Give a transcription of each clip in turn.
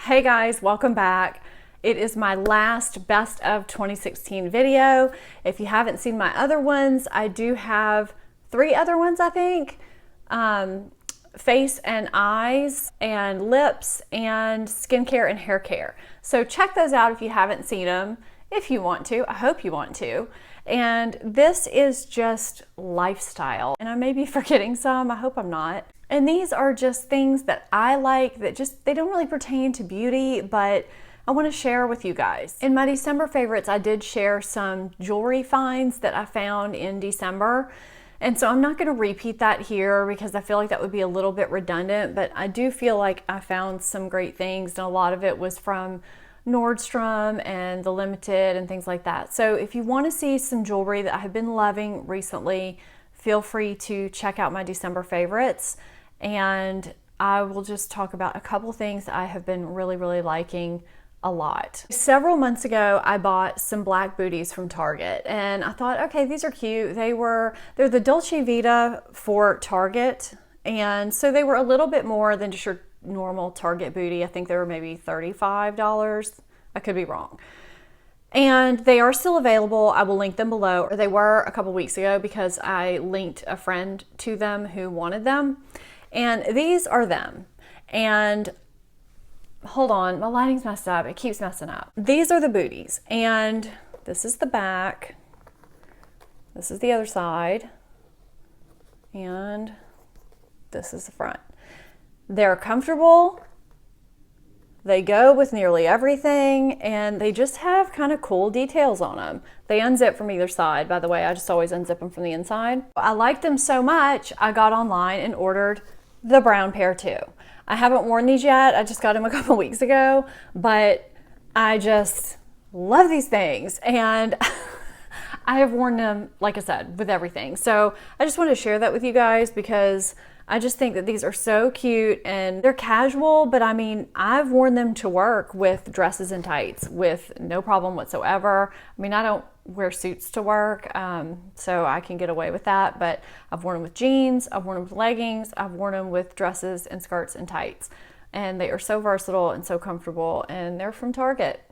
Hey guys, welcome back. It is my last best of 2016 video. If you haven't seen my other ones, I do have 3 other ones, I think. Face and eyes and lips and skincare and hair care. So check those out if you haven't seen them, if you want to. I hope you want to. And this is just lifestyle. And I may be forgetting some, I hope I'm not. And these are just things that I like that they don't really pertain to beauty, but I want to share with you guys. In my December favorites, I did share some jewelry finds that I found in December. And so I'm not going to repeat that here because I feel like that would be a little bit redundant, but I do feel like I found some great things, and a lot of it was from Nordstrom and the Limited and things like that. So if you want to see some jewelry that I have been loving recently, feel free to check out my December favorites. And I will just talk about a couple things that I have been really liking a lot. Several months ago, I bought some black booties from Target, and I thought, okay, these are cute. They're the Dolce Vita for Target, and so they were a little bit more than just your normal Target booty. I think they were maybe $35. I could be wrong. And they are still available. I will link them below. They were a couple weeks ago because I linked a friend to them who wanted them. And these are them. And hold on, my lighting's messed up. It keeps messing up. These are the booties. And this is the back. This is the other side. And this is the front. They're comfortable. They go with nearly everything, and they just have kind of cool details on them. They unzip from either side, by the way. I just always unzip them from the inside. I liked them so much, I got online and ordered the brown pair too. I haven't worn these yet. I just got them a couple weeks ago, but I just love these things. And I have worn them, like I said, with everything. So I just wanted to share that with you guys because I just think that these are so cute and they're casual, but I mean, I've worn them to work with dresses and tights with no problem whatsoever. I mean, I don't wear suits to work, so I can get away with that, but I've worn them with jeans, I've worn them with leggings, I've worn them with dresses and skirts and tights. And they are so versatile and so comfortable, and they're from Target.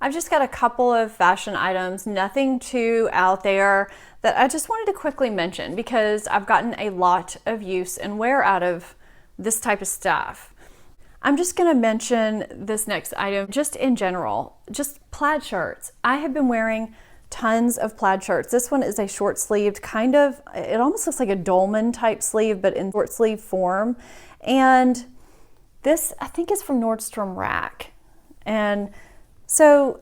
I've just got a couple of fashion items, nothing too out there, that I just wanted to quickly mention because I've gotten a lot of use and wear out of this type of stuff. I'm just gonna mention this next item just in general, just plaid shirts. I have been wearing tons of plaid shirts. This one is a short sleeved kind of, it almost looks like a dolman type sleeve, but in short sleeve form. And this, I think, is from Nordstrom Rack. And so,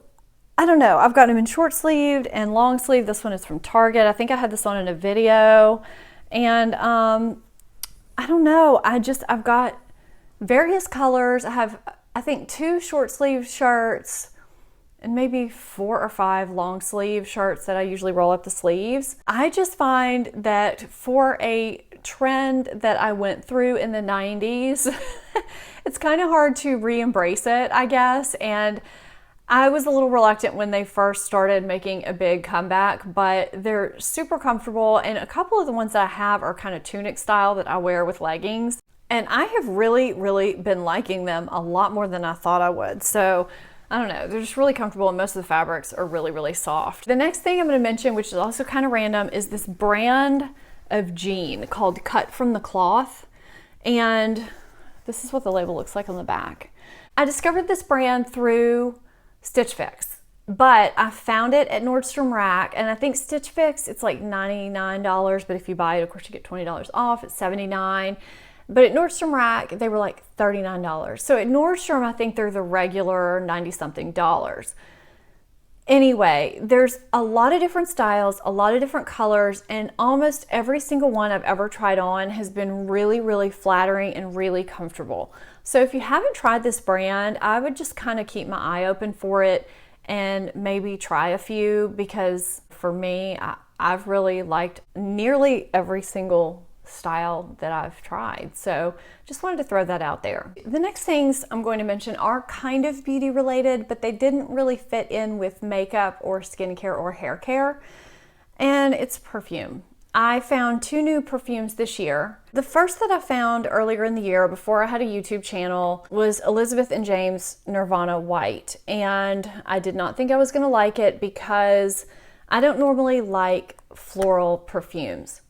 I don't know, I've got them in short sleeved and long sleeve. This one is from Target. I think I had this on in a video. And I don't know, I've got various colors. I have, I think, 2 short sleeve shirts and maybe 4 or 5 long sleeve shirts that I usually roll up the sleeves. I just find that for a trend that I went through in the 90s, it's kind of hard to re-embrace it, I guess. And I was a little reluctant when they first started making a big comeback, but they're super comfortable. And a couple of the ones that I have are kind of tunic style that I wear with leggings. And I have really been liking them a lot more than I thought I would. So I don't know, they're just really comfortable, and most of the fabrics are really soft. The next thing I'm going to mention, which is also kind of random, is this brand of jean called Cut from the Cloth. And this is what the label looks like on the back. I discovered this brand through Stitch Fix, but I found it at Nordstrom Rack, and I think Stitch Fix, it's like $99, but if you buy it, of course, you get $20 off. It's $79. But at Nordstrom Rack, they were like $39. So at Nordstrom, I think they're the regular 90-something dollars. Anyway, there's a lot of different styles, a lot of different colors, and almost every single one I've ever tried on has been really flattering and really comfortable. So if you haven't tried this brand, I would just kind of keep my eye open for it and maybe try a few, because for me, I've really liked nearly every single style that I've tried. So just wanted to throw that out there. The next things I'm going to mention are kind of beauty related, but they didn't really fit in with makeup or skincare or hair care. And it's perfume. I found 2 new perfumes this year. The first that I found earlier in the year before I had a YouTube channel was Elizabeth and James Nirvana White. And I did not think I was gonna like it because I don't normally like floral perfumes.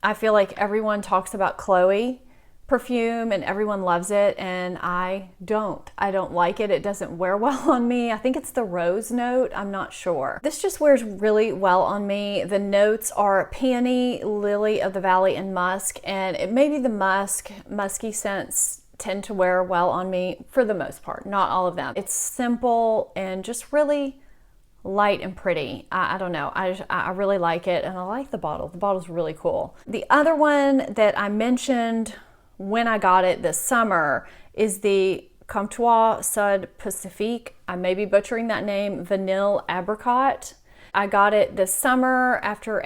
I feel like everyone talks about Chloe perfume and everyone loves it, and I don't. I don't like it. It doesn't wear well on me. I think it's the rose note. I'm not sure. This just wears really well on me. The notes are peony, lily of the valley, and musk, and it may be the musky scents tend to wear well on me for the most part, not all of them. It's simple and just really light and pretty. I don't know. I really like it, and I like the bottle. The bottle's really cool. The other one that I mentioned when I got it this summer is the Comptoir Sud Pacifique. I may be butchering that name, Vanille Apricot. I got it this summer after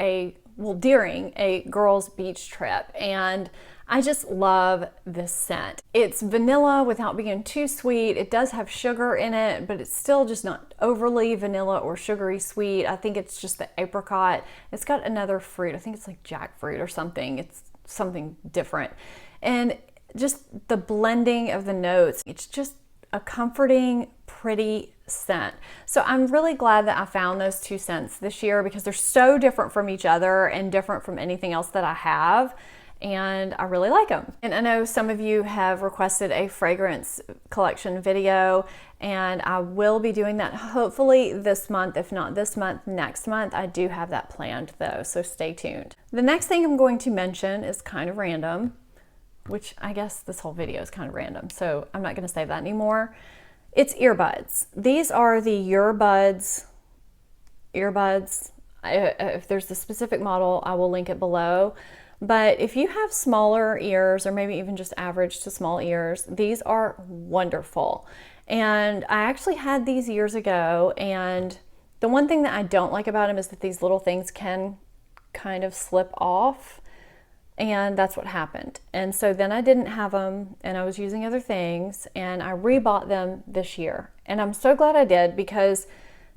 during a girls' beach trip, and I just love this scent. It's vanilla without being too sweet. It does have sugar in it, but it's still just not overly vanilla or sugary sweet. I think it's just the apricot. It's got another fruit. I think it's like jackfruit or something. It's something different. And just the blending of the notes, it's just a comforting, pretty scent. So I'm really glad that I found those 2 scents this year because they're so different from each other and different from anything else that I have. And I really like them. And I know some of you have requested a fragrance collection video, and I will be doing that hopefully this month. If not this month, next month. I do have that planned though, so stay tuned. The next thing I'm going to mention is kind of random, which I guess this whole video is kind of random, so I'm not going to say that anymore. It's earbuds. These are the Earbuds. If there's a specific model, I will link it below. But if you have smaller ears, or maybe even just average to small ears, these are wonderful. And I actually had these years ago, and the one thing that I don't like about them is that these little things can kind of slip off. And that's what happened. And so then I didn't have them, and I was using other things, and I rebought them this year. And I'm so glad I did because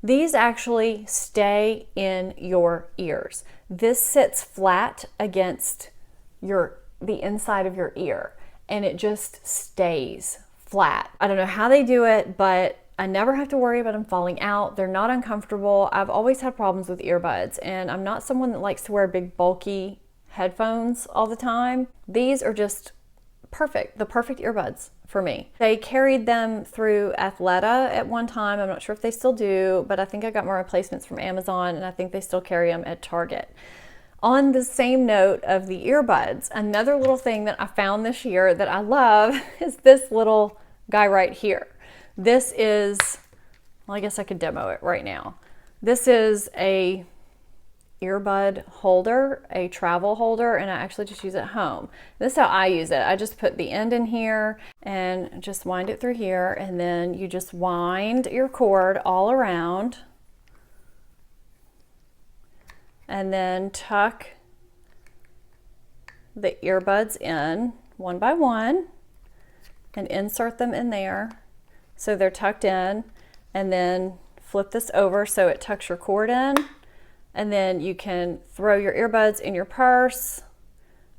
these actually stay in your ears. This sits flat against the inside of your ear, and it just stays flat. I don't know how they do it, but I never have to worry about them falling out. They're not uncomfortable. I've always had problems with earbuds, and I'm not someone that likes to wear big bulky headphones all the time. These are just perfect, the perfect earbuds for me. They carried them through Athleta at one time. I'm not sure if they still do, but I think I got my replacements from Amazon, and I think they still carry them at Target. On the same note of the earbuds, another little thing that I found this year that I love is this little guy right here. This is, well, I guess I could demo it right now. This is a earbud holder, a travel holder, and I actually just use it at home. This is how I use it. I just put the end in here and just wind it through here, and then you just wind your cord all around and then tuck the earbuds in one by one and insert them in there so they're tucked in, and then flip this over so it tucks your cord in. And then you can throw your earbuds in your purse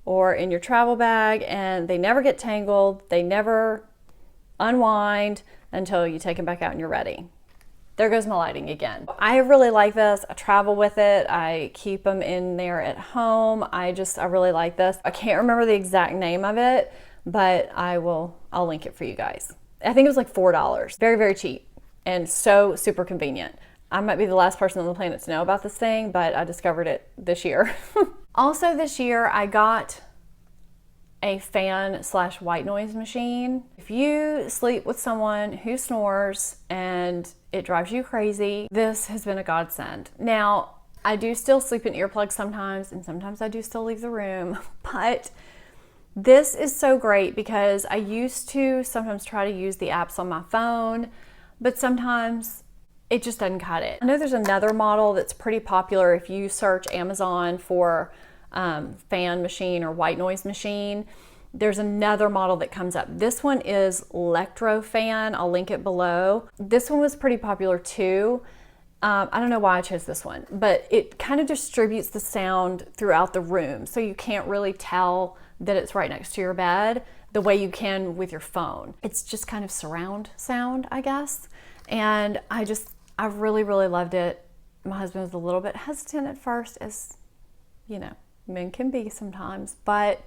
or in your travel bag, and they never get tangled. They never unwind until you take them back out and you're ready. There goes my lighting again. I really like this. I travel with it. I keep them in there at home. I really like this. I can't remember the exact name of it, but I'll link it for you guys. I think it was like $4. Very, very cheap and so super convenient. I might be the last person on the planet to know about this thing, but I discovered it this year. Also this year, I got a fan / white noise machine. If you sleep with someone who snores and it drives you crazy, this has been a godsend. Now, I do still sleep in earplugs sometimes, and sometimes I do still leave the room, but this is so great because I used to sometimes try to use the apps on my phone, but sometimes it just doesn't cut it. I know there's another model that's pretty popular if you search Amazon for fan machine or white noise machine. There's another model that comes up. This one is Electro Fan. I'll link it below. This one was pretty popular too. I don't know why I chose this one, but it kind of distributes the sound throughout the room. So you can't really tell that it's right next to your bed the way you can with your phone. It's just kind of surround sound, I guess. And I really, really loved it. My husband was a little bit hesitant at first, as you know, men can be sometimes, but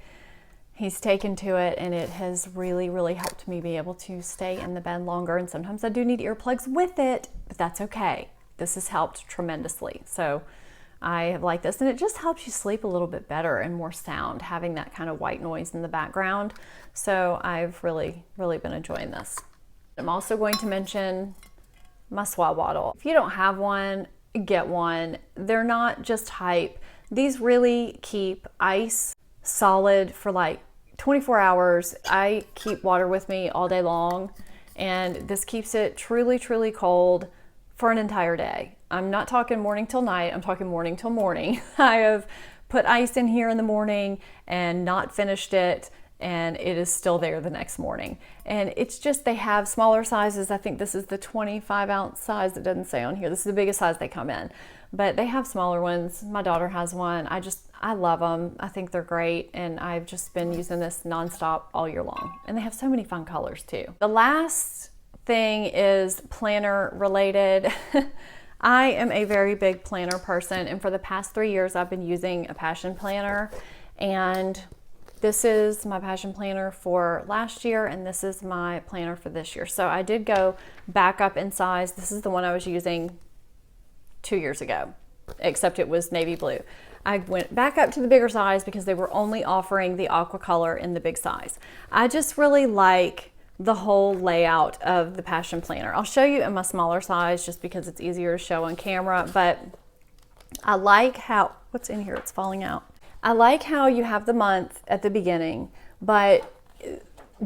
he's taken to it, and it has really, really helped me be able to stay in the bed longer. And sometimes I do need earplugs with it, but that's okay. This has helped tremendously. So I have liked this, and it just helps you sleep a little bit better and more sound, having that kind of white noise in the background. So I've really, really been enjoying this. I'm also going to mention my Swaddle. If you don't have one, get one. They're not just hype. These really keep ice solid for like 24 hours. I keep water with me all day long, and this keeps it truly, truly cold for an entire day. I'm not talking morning till night, I'm talking morning till morning. I have put ice in here in the morning and not finished it, and it is still there the next morning. And it's just, they have smaller sizes. I think this is the 25-ounce size. It doesn't say on here. This is the biggest size they come in, but they have smaller ones. My daughter has one. I love them. I think they're great, and I've just been using this nonstop all year long. And they have so many fun colors too. The last thing is planner related. I am a very big planner person, and for the past 3 years I've been using a passion planner, and this is my passion planner for last year, and this is my planner for this year. So I did go back up in size. This is the one I was using 2 years ago, except it was navy blue. I went back up to the bigger size because they were only offering the aqua color in the big size. I just really like the whole layout of the passion planner. I'll show you in my smaller size just because it's easier to show on camera, but I like how, what's in here? It's falling out. I like how you have the month at the beginning, but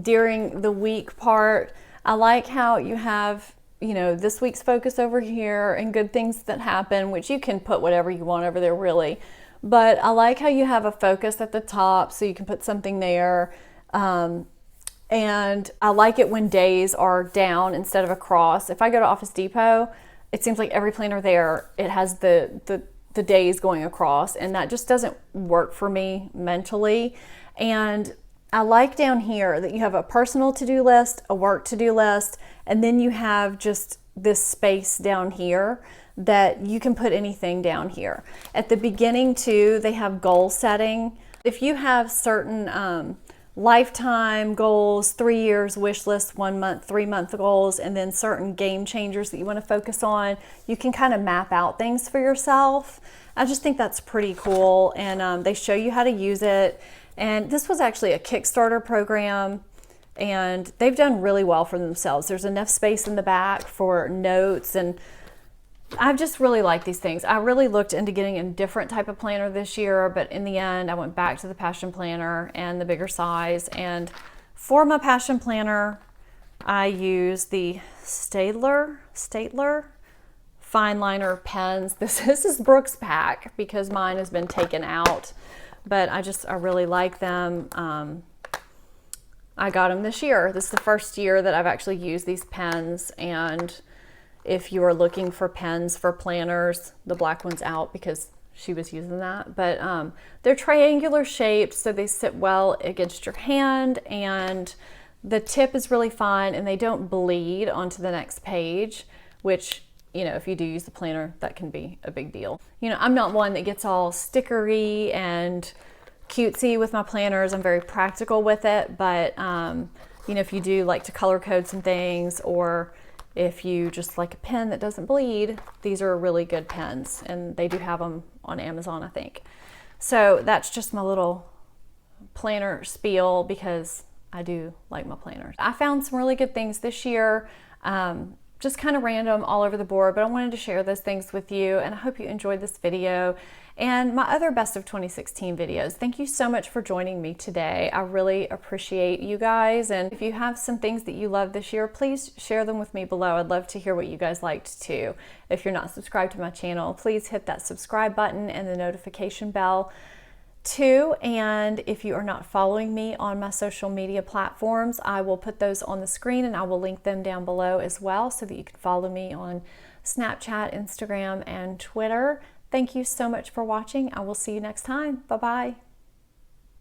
during the week part, I like how you have, you know, this week's focus over here and good things that happen, which you can put whatever you want over there really. But I like how you have a focus at the top so you can put something there. And I like it when days are down instead of across. If I go to Office Depot, it seems like every planner there, it has the days going across, and that just doesn't work for me mentally. And I like down here that you have a personal to-do list, a work to-do list, and then you have just this space down here that you can put anything down here. At the beginning too, they have goal setting. If you have certain lifetime goals, 3 years wish list, 1 month, 3 month goals, and then certain game changers that you want to focus on, you can kind of map out things for yourself. I just think that's pretty cool, and they show you how to use it. And this was actually a Kickstarter program, and they've done really well for themselves. There's enough space in the back for notes, and I've just really liked these things. I really looked into getting a different type of planner this year, but in the end, I went back to the passion planner and the bigger size. And for my passion planner, I use the Stadler fine liner pens. This is Brooks pack because mine has been taken out, but I really like them. I got them this year. This is the first year that I've actually used these pens, and if you are looking for pens for planners, the black one's out because she was using that. But they're triangular shaped, so they sit well against your hand, and the tip is really fine, and they don't bleed onto the next page, which, you know, if you do use the planner, that can be a big deal. You know, I'm not one that gets all stickery and cutesy with my planners. I'm very practical with it, but you know, if you do like to color code some things, or if you just like a pen that doesn't bleed, these are really good pens, and they do have them on Amazon, I think. So that's just my little planner spiel because I do like my planners. I found some really good things this year, just kind of random all over the board, but I wanted to share those things with you, and I hope you enjoyed this video and my other best of 2016 videos. Thank you so much for joining me today. I really appreciate you guys, and if you have some things that you love this year, please share them with me below. I'd love to hear what you guys liked too. If you're not subscribed to my channel, please hit that subscribe button and the notification bell too. And if you are not following me on my social media platforms, I will put those on the screen, and I will link them down below as well so that you can follow me on Snapchat, Instagram, and Twitter. Thank you so much for watching. I will see you next time. Bye-bye.